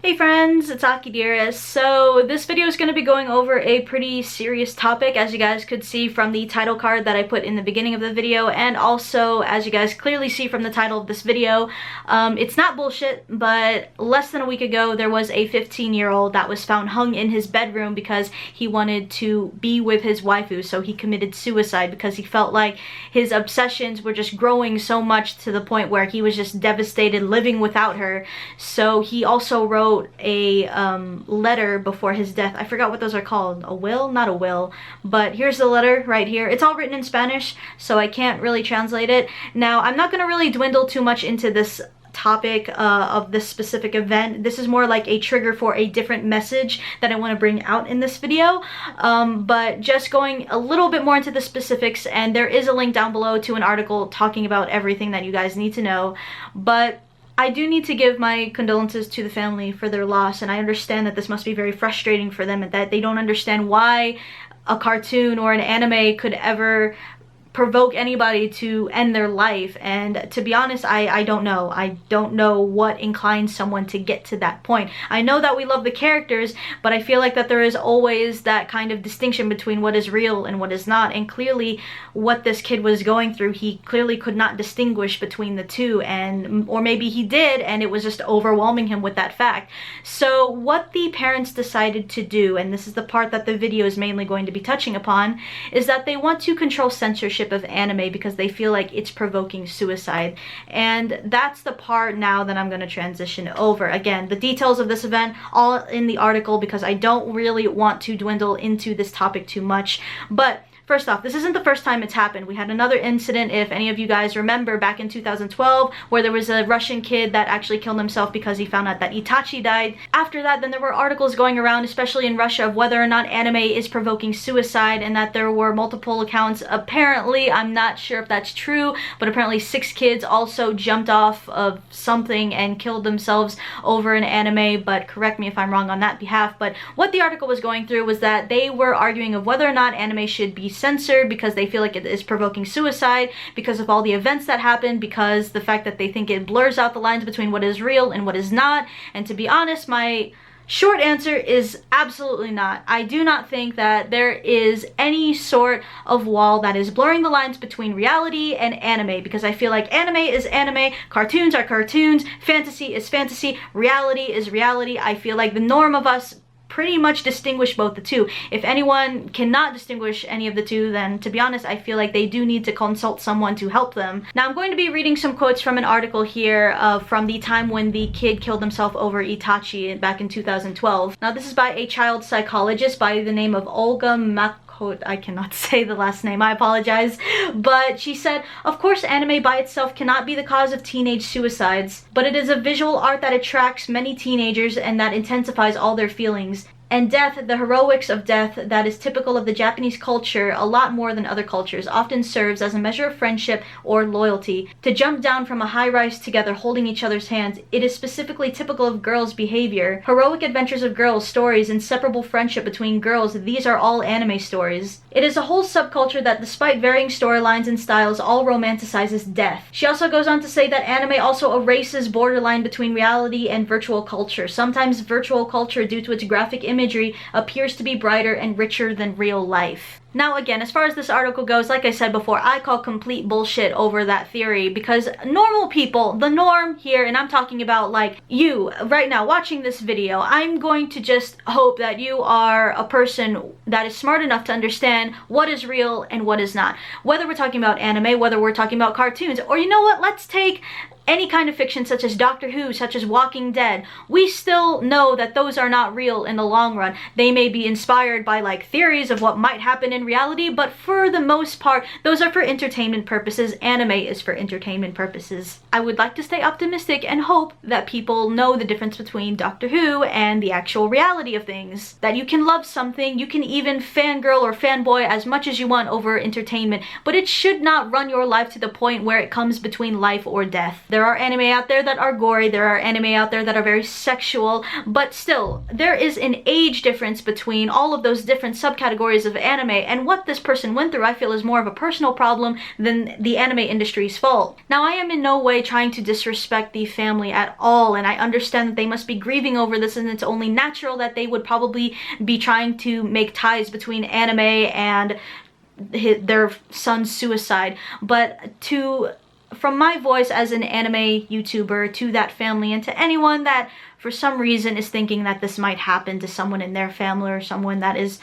Hey friends, it's Aki Dearest. So this video is going to be going over a pretty serious topic, as you guys could see from the title card that I put in the beginning of the video, and also as you guys clearly see from the title of this video. It's not bullshit, but less than a week ago there was a 15-year-old that was found hung in his bedroom because he wanted to be with his waifu, so he committed suicide because he felt like his obsessions were just growing so much to the point where he was just devastated living without her. So he also wrote a letter before his death. I forgot what those are called. A will? Not a will. But here's the letter right here. It's all written in Spanish, so I can't really translate it. Now, I'm not going to really dwindle too much into this topic of this specific event. This is more like a trigger for a different message that I want to bring out in this video, but just going a little bit more into the specifics, and there is a link down below to an article talking about everything that you guys need to know. But I do need to give my condolences to the family for their loss, and I understand that this must be very frustrating for them and that they don't understand why a cartoon or an anime could ever provoke anybody to end their life. And to be honest, I don't know. I don't know what inclines someone to get to that point. I know that we love the characters, but I feel like that there is always that kind of distinction between what is real and what is not. And clearly what this kid was going through, he clearly could not distinguish between the two, and or maybe he did and it was just overwhelming him with that fact. So what the parents decided to do, and this is the part that the video is mainly going to be touching upon, is that they want to control censorship of anime because they feel like it's provoking suicide. And that's the part now that I'm going to transition over. Again, the details of this event all in the article because I don't really want to dwindle into this topic too much. But first off, this isn't the first time it's happened. We had another incident, if any of you guys remember, back in 2012, where there was a Russian kid that actually killed himself because he found out that Itachi died. After that, then there were articles going around, especially in Russia, of whether or not anime is provoking suicide, and that there were multiple accounts. Apparently, I'm not sure if that's true, but apparently 6 kids also jumped off of something and killed themselves over an anime, but correct me if I'm wrong on that behalf. But what the article was going through was that they were arguing of whether or not anime should be censored because they feel like it is provoking suicide because of all the events that happened, because the fact that they think it blurs out the lines between what is real and what is not. And to be honest, my short answer is absolutely not. I do not think that there is any sort of wall that is blurring the lines between reality and anime, because I feel like anime is anime, cartoons are cartoons, fantasy is fantasy, reality is reality. I feel like the norm of us pretty much distinguish both the two. If anyone cannot distinguish any of the two, then to be honest, I feel like they do need to consult someone to help them. Now I'm going to be reading some quotes from an article here from the time when the kid killed himself over Itachi back in 2012. Now this is by a child psychologist by the name of Olga I cannot say the last name, I apologize. But she said, "Of course anime by itself cannot be the cause of teenage suicides, but it is a visual art that attracts many teenagers and that intensifies all their feelings. And death, the heroics of death that is typical of the Japanese culture a lot more than other cultures, often serves as a measure of friendship or loyalty. To jump down from a high rise together holding each other's hands, it is specifically typical of girls' behavior. Heroic adventures of girls, stories, inseparable friendship between girls, these are all anime stories. It is a whole subculture that, despite varying storylines and styles, all romanticizes death." She also goes on to say that anime also erases borderline between reality and virtual culture. Sometimes virtual culture, due to its graphic imagery, appears to be brighter and richer than real life. Now again, as far as this article goes, like I said before, I call complete bullshit over that theory, because normal people, the norm here, and I'm talking about like you right now watching this video, I'm going to just hope that you are a person that is smart enough to understand what is real and what is not. Whether we're talking about anime, whether we're talking about cartoons, or you know what, let's take any kind of fiction such as Doctor Who, such as Walking Dead. We still know that those are not real in the long run. They may be inspired by like theories of what might happen in reality, but for the most part, those are for entertainment purposes. Anime is for entertainment purposes. I would like to stay optimistic and hope that people know the difference between Doctor Who and the actual reality of things. That you can love something, you can even fangirl or fanboy as much as you want over entertainment, but it should not run your life to the point where it comes between life or death. There are anime out there that are gory, there are anime out there that are very sexual, but still, there is an age difference between all of those different subcategories of anime, and what this person went through I feel is more of a personal problem than the anime industry's fault. Now, I am in no way trying to disrespect the family at all, and I understand that they must be grieving over this, and it's only natural that they would probably be trying to make ties between anime and their son's suicide. But from my voice as an anime YouTuber to that family, and to anyone that for some reason is thinking that this might happen to someone in their family or someone that is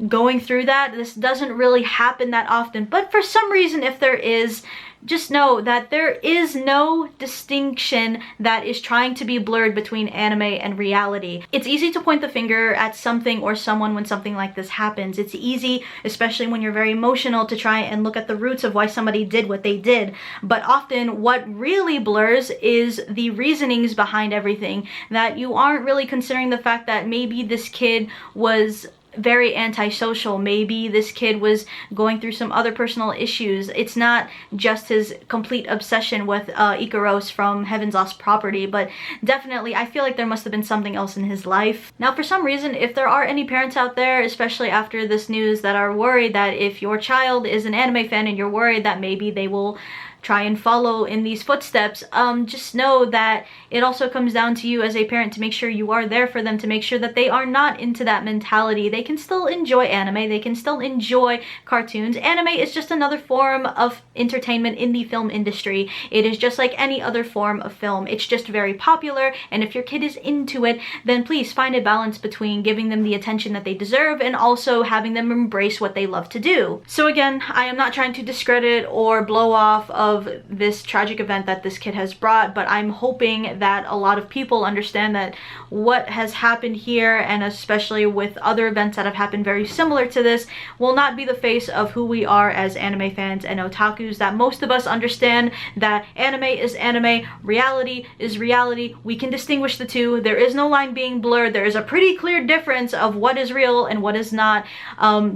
going through that, this doesn't really happen that often, but for some reason, if there is, just know that there is no distinction that is trying to be blurred between anime and reality. It's easy to point the finger at something or someone when something like this happens. It's easy, especially when you're very emotional, to try and look at the roots of why somebody did what they did. But often what really blurs is the reasonings behind everything, that you aren't really considering the fact that maybe this kid was very antisocial, maybe this kid was going through some other personal issues. It's not just his complete obsession with Ikaros from Heaven's Lost Property, but definitely I feel like there must have been something else in his life. Now, for some reason, if there are any parents out there, especially after this news, that are worried that if your child is an anime fan and you're worried that maybe they will try and follow in these footsteps, just know that it also comes down to you as a parent to make sure you are there for them, to make sure that they are not into that mentality. They can still enjoy anime, they can still enjoy cartoons. Anime is just another form of entertainment in the film industry. It is just like any other form of film. It's just very popular, and if your kid is into it, then please find a balance between giving them the attention that they deserve and also having them embrace what they love to do. So again, I am not trying to discredit or blow off of this tragic event that this kid has brought, but I'm hoping that a lot of people understand that what has happened here, and especially with other events that have happened very similar to this, will not be the face of who we are as anime fans and otakus, that most of us understand that anime is anime, reality is reality. We can distinguish the two. There is no line being blurred. There is a pretty clear difference of what is real and what is not.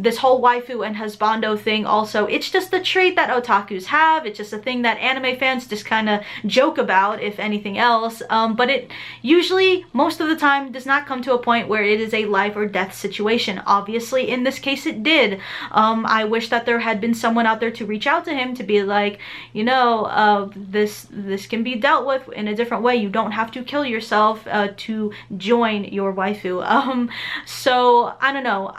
This whole waifu and husbando thing also, it's just a trait that otakus have. It's just a thing that anime fans just kind of joke about, if anything else, but it usually, most of the time, does not come to a point where it is a life or death situation. Obviously, in this case, it did. I wish that there had been someone out there to reach out to him to be like, you know, this can be dealt with in a different way. You don't have to kill yourself to join your waifu. So I don't know.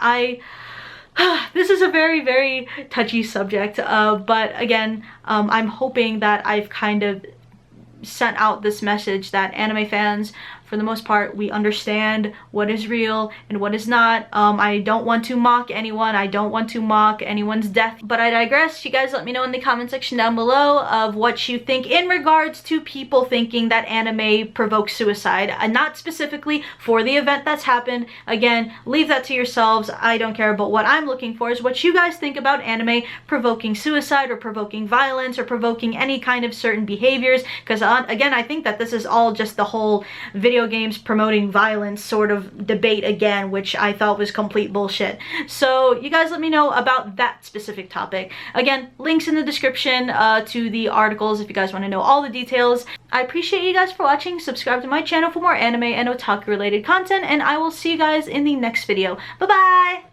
This is a very, very touchy subject, but again, I'm hoping that I've kind of sent out this message that anime fans, for the most part, we understand what is real and what is not. I don't want to mock anyone. I don't want to mock anyone's death, but I digress. You guys let me know in the comment section down below of what you think in regards to people thinking that anime provokes suicide. Not specifically for the event that's happened. Again, leave that to yourselves. I don't care, but what I'm looking for is what you guys think about anime provoking suicide or provoking violence or provoking any kind of certain behaviors, because again, I think that this is all just the whole video games promoting violence sort of debate again, which I thought was complete bullshit. So you guys let me know about that specific topic. Again, links in the description to the articles if you guys want to know all the details. I appreciate you guys for watching. Subscribe to my channel for more anime and otaku related content, and I will see you guys in the next video. Bye bye!